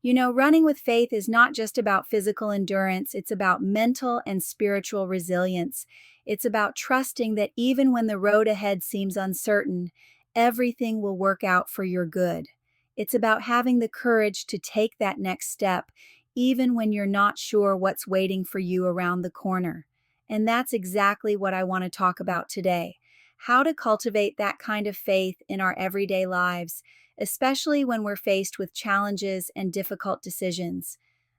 Running with faith is not just about physical endurance, it's about mental and spiritual resilience. It's about trusting that even when the road ahead seems uncertain, everything will work out for your good. It's about having the courage to take that next step, even when you're not sure what's waiting for you around the corner. And that's exactly what I want to talk about today: how to cultivate that kind of faith in our everyday lives, especially when we're faced with challenges and difficult decisions.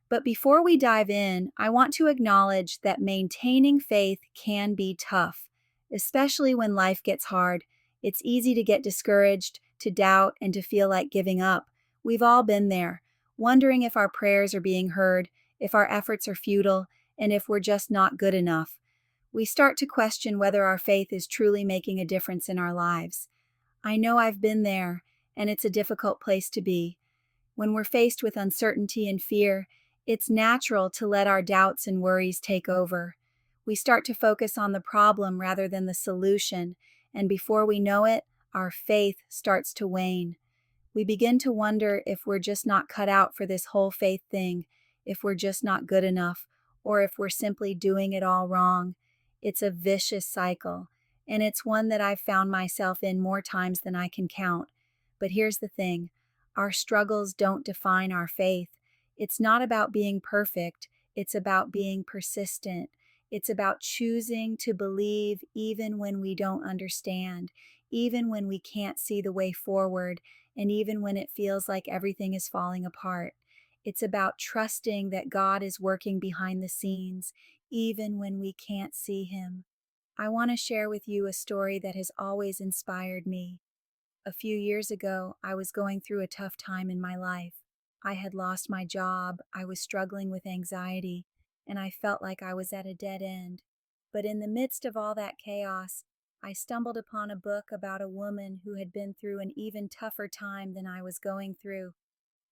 But before we dive in, I want to acknowledge that maintaining faith can be tough, especially when life gets hard. It's easy to get discouraged, to doubt, and to feel like giving up. We've all been there, wondering if our prayers are being heard, if our efforts are futile, and if we're just not good enough. We start to question whether our faith is truly making a difference in our lives. I know I've been there, and it's a difficult place to be. When we're faced with uncertainty and fear, it's natural to let our doubts and worries take over. We start to focus on the problem rather than the solution, and before we know it, our faith starts to wane. We begin to wonder if we're just not cut out for this whole faith thing, if we're just not good enough, or if we're simply doing it all wrong. It's a vicious cycle, and it's one that I've found myself in more times than I can count. But here's the thing: our struggles don't define our faith. It's not about being perfect, it's about being persistent. It's about choosing to believe even when we don't understand, even when we can't see the way forward, and even when it feels like everything is falling apart. It's about trusting that God is working behind the scenes, even when we can't see Him. I want to share with you a story that has always inspired me. A few years ago, I was going through a tough time in my life. I had lost my job, I was struggling with anxiety, and I felt like I was at a dead end. But in the midst of all that chaos, I stumbled upon a book about a woman who had been through an even tougher time than I was going through.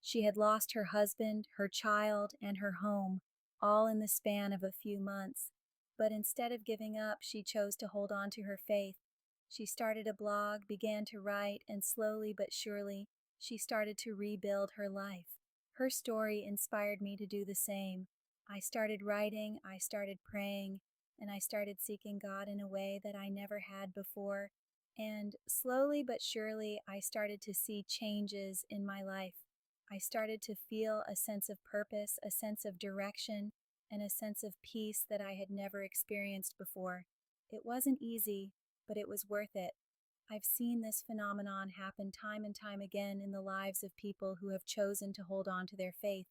She had lost her husband, her child, and her home, all in the span of a few months. But instead of giving up, she chose to hold on to her faith. She started a blog, began to write, and slowly but surely, she started to rebuild her life. Her story inspired me to do the same. I started writing, I started praying, and I started seeking God in a way that I never had before. And slowly but surely, I started to see changes in my life. I started to feel a sense of purpose, a sense of direction, and a sense of peace that I had never experienced before. It wasn't easy, but it was worth it. I've seen this phenomenon happen time and time again in the lives of people who have chosen to hold on to their faith.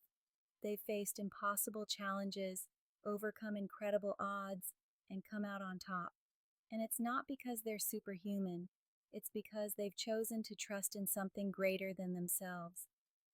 They've faced impossible challenges, overcome incredible odds, and come out on top. And it's not because they're superhuman, it's because they've chosen to trust in something greater than themselves.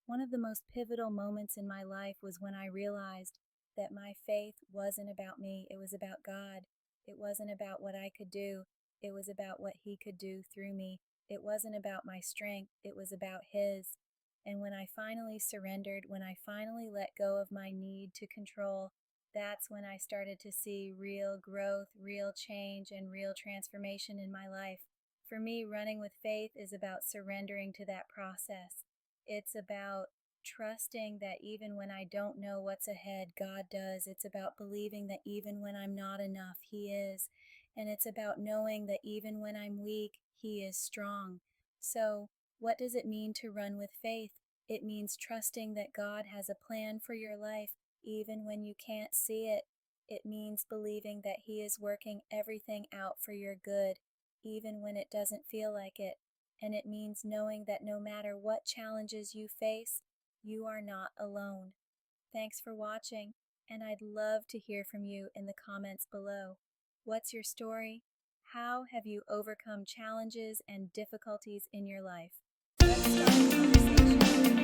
One of the most pivotal moments in my life was when I realized that my faith wasn't about me, it was about God. It wasn't about what I could do, it was about what He could do through me. It wasn't about my strength, it was about His. And when I finally surrendered, when I finally let go of my need to control, that's when I started to see real growth, real change, and real transformation in my life. For me, running with faith is about surrendering to that process. It's about trusting that even when I don't know what's ahead, God does. It's about believing that even when I'm not enough, He is. And it's about knowing that even when I'm weak, He is strong. So, what does it mean to run with faith? It means trusting that God has a plan for your life, even when you can't see it. It means believing that He is working everything out for your good, even when it doesn't feel like it. And it means knowing that no matter what challenges you face, you are not alone. Thanks for watching, and I'd love to hear from you in the comments below. What's your story? How have you overcome challenges and difficulties in your life? Let's start a conversation.